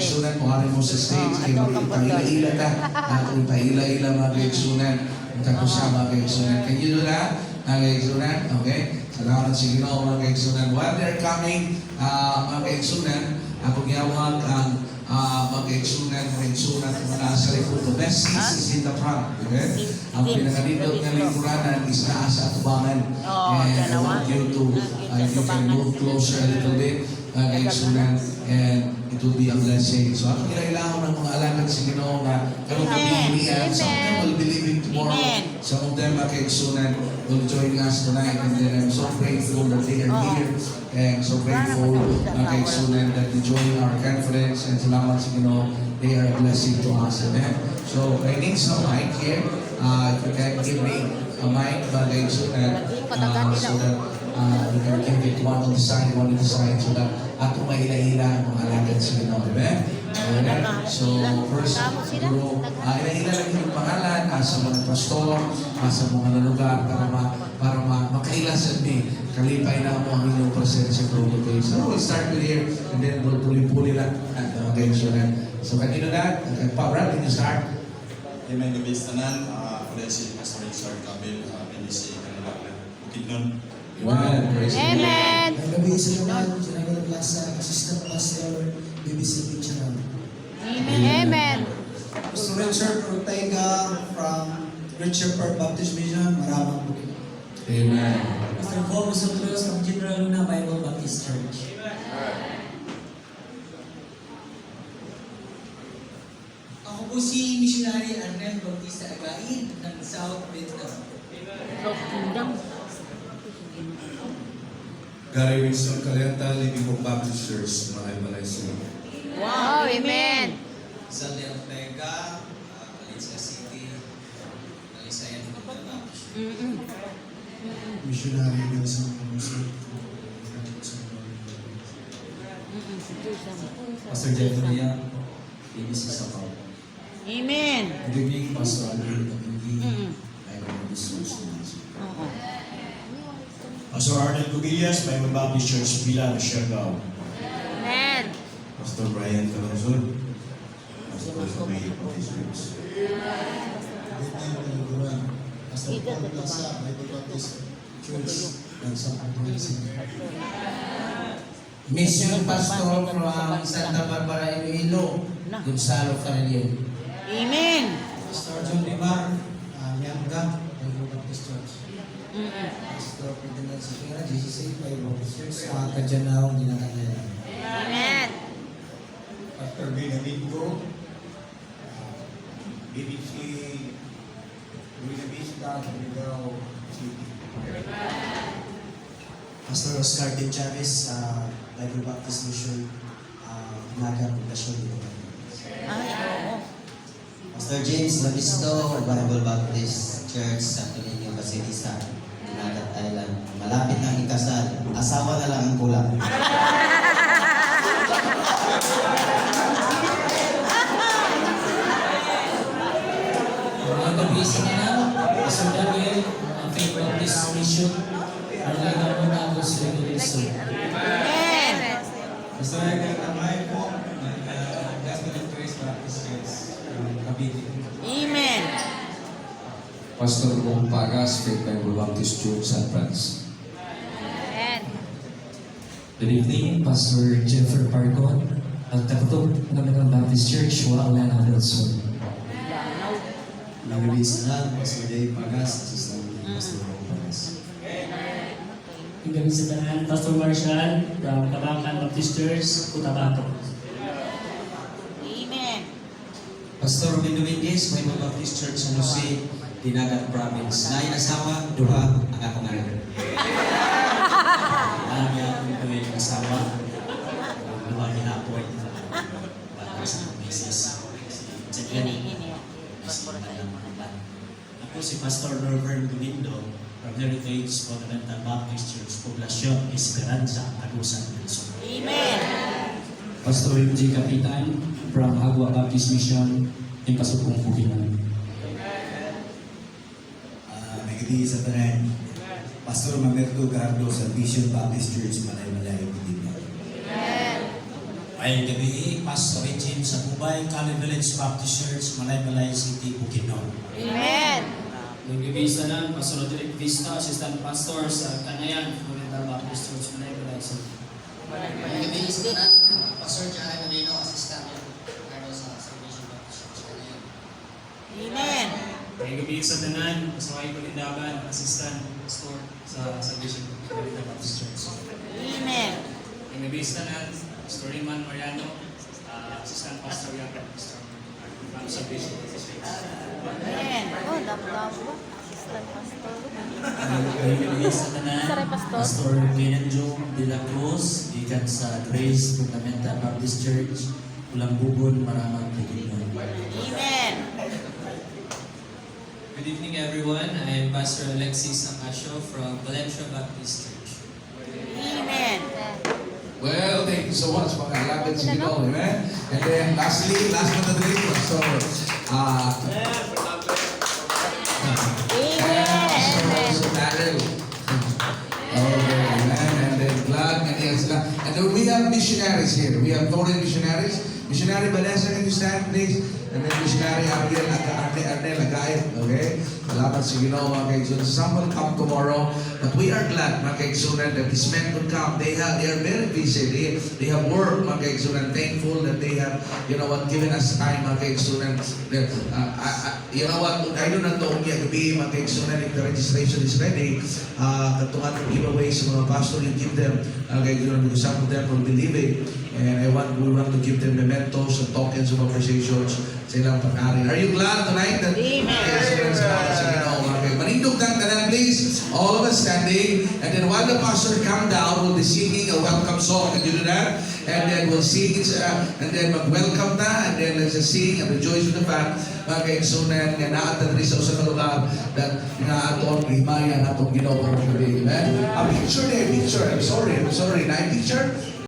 kaigsunan, muhari mo sa stage, kaya magpaila-ila ka. Kung paila-ila mga kaigsunan, tapos siya mga kaigsunan. Can you do that, mga kaigsunan? Okay? Salamat sa Ginoo mga kaigsunan. While they're coming, mga kaigsunan, ako giyawag ang mga kaigsunan, mga nasa likod. The best seats is in the front. Okay? Ang pinakadindot ng lingkuranan is nasa atubangan. And I want you to, if you can move closer a little bit, kaigsunan, and it will be a blessing. So ako kailangan ng mga alagad sa Ginoo na karong kapilian. Some of them will be leaving tomorrow. Some of them, mga kaigsunan, will join us tonight. And then I'm so grateful that they are here. And so grateful, mga kaigsunan, that they join our conference. And salamat sa Ginoo, they are a blessing to us. Amen. So I need some mic here. If you can give me a mic, mga kaigsunan, so that we can give it one on the side, so that ato maila-ila ang mga alagad sa Ginoo. Amen? Amen? So, first, siguro, ila-ila lang yung pangalan sa mga pastor, sa mga nalugar, para makailasan ni kalipay na mo ang inyong presensya for the day. So, we'll start with here, and then we'll puli-puli lang at mga kaigsunan. So, can you do that? Brad, can you start? Amen. Gabi sa tanan, ako din si Pastor Richard Cabil, PDC kanila. Bukidnon. Amen. Praise the Lord. Amen. Ang gabi sa naman, Sinagala Plaza, Assistant Pastor, BBC Picture. Amen. Pastor Richard Ortega from Richard Park Baptist Mission, Maramang Bukid. Amen. Pastor Paul Cruz from General Luna Bible Baptist Church. Ako po si Missionary Arnel Bautista Again ng South Vietnam. Gary Winston Calenta, Living Hope Baptist Church, Malaysia. Wow, amen. Sally Ortega, Valencia City, Alisayan Baptist. Missionary Nelson Musa. Pastor Jeffrey, BBC Sapaw. Amen. Good evening, Pastor Andrew Kapingi. I'm a business. Pastor Arnel Gubillas, Bible Baptist Church, Pilar, Siargao. Amen. Pastor Brian Calonzon, Pastor Samay Baptist Church. Good evening, Guruan. Pastor Paul Plaza, Bible Baptist Church, ng San Antonio. Mission Pastor from Santa Barbara, Iloilo, Gonzalo Carrillo. Amen. Pastor John Limar, Mianga, Bible Baptist Church. Pastor Ferdinand Sipira, GCC, Bible Baptist Church, Kadyanaw, Ginagalan. Amen. Pastor Benedico, BBC, Buena Vista, Surigao City. Pastor Oscar De Chavez, Bible Baptist Mission, Naga, Pagkasyon. Ay, oo. Pastor James Labisto, Bible Baptist Church, Santo Niño, Basilisa, Dinagat Island. Malapit na ikasal, asawa na lang ang kulang. Mga gabi sa nanan, Pastor Daniel, ang Faith Baptist Mission, Arlena Monagos, Regulation. Amen. Pastor Edgar Tamay po, Catholic Praise Baptist Church, Cavite. Amen. Pastor Bong Pagas, Faith Bible Baptist Church, San Francisco. Amen. Good evening, Pastor Jeffrey Pargon, ang Takotog ng Baptist Church, Waalana del Sol. Ang gabi sa naman, Pastor Dave Pagas, Assistant Pastor Ron Pagas. Ang gabi sa tanan, Pastor Marshall, from Kabakan Baptist Church, Cotabato. Amen. Pastor Robin Dominguez, Bible Baptist Church, San Jose, Dinagat Province. Nain asawa, duha, ang akong anak. Alam niya kung gawin ang asawa, duha niya na po. Para sa business. Ini. Ako si Pastor Norvern Gulindo from Heritage Fundamental Baptist Church, Poblacion, Esperanza, Agusan del Sur. Amen. Pastor G. Kapitan from Agua Baptist Mission, in Pasupong Pukinan. Nagdi sa tanan, Pastor Mamerto Carlos sa Vision Baptist Church, Malay-Malay, Pilipinas. Amen. Ayong gabi, Pastor Regine Ubay Kali Village Baptist Church, Malaybalay City, Bukidnon. Amen. Nagbibisa ng Pastor Roderick Vista, Assistant Pastor sa Kanayan, Oriental Baptist Church, Malaybalay City. Nagbibilis na Pastor Jared Marino, assistant Carlos sa Salvation Baptist Church Canayan. Amen. Nagbibisa tanan, Pastor Michael Indaban, Assistant Pastor sa Salvation Baptist Church. Amen. Nagbibisa tanan, Pastor Riman Mariano, Assistant Pastor Yakan, Pastor Salvation Baptist Church. Amen. Oh, damo-damo. Assistant pastor. Nagbibigay sa tanan, Saray, Pastor. Pastor Kenenjo de la Cruz, ikan sa Grace Fundamental Baptist Church, Ulang Bubon, Maramag, Bukidnon. Amen. Good evening, everyone. I am Pastor Alexis Acacio from Valencia Baptist Church. Amen. Well, thank you so much, mga lapit sa Ginoo, amen? And then, lastly, last but not the least, Pastor, Amen. So, Daryl. Okay, amen. And then, glad, and yes, and then we have missionaries here. We have foreign missionaries. Missionary Vanessa, can you stand, please? And then missionary Ariel Arnel Agayat, okay? Salamat sa Ginoo, mga kaigsunan. Some will come tomorrow, but we are glad, mga kaigsunan, that these men could come. They are very busy. They have work, mga kaigsunan. Thankful that they have, given us time, mga kaigsunan. You know what, I don't know kung gabi, mga kaigsunan, if the registration is ready, katungan ng giveaway sa mga pastor, you give them, mga kaigsunan, because some of them will be leaving. And we want to give them mementos and tokens of appreciations sa ilang pag-ari. Are you glad tonight that manindog ng tanan, please? All of us standing. And then while the pastor come down, we'll be singing a welcome song. Can you do that? And then we'll sing it, and then mag-welcome na, and then let's just sing and rejoice with the fact, mga kaigsunan, nga naatan rin sa usa ka lugar that naatong himaya natong Ginoo karong gabi. Amen? A picture there, picture. I'm sorry. Na picture.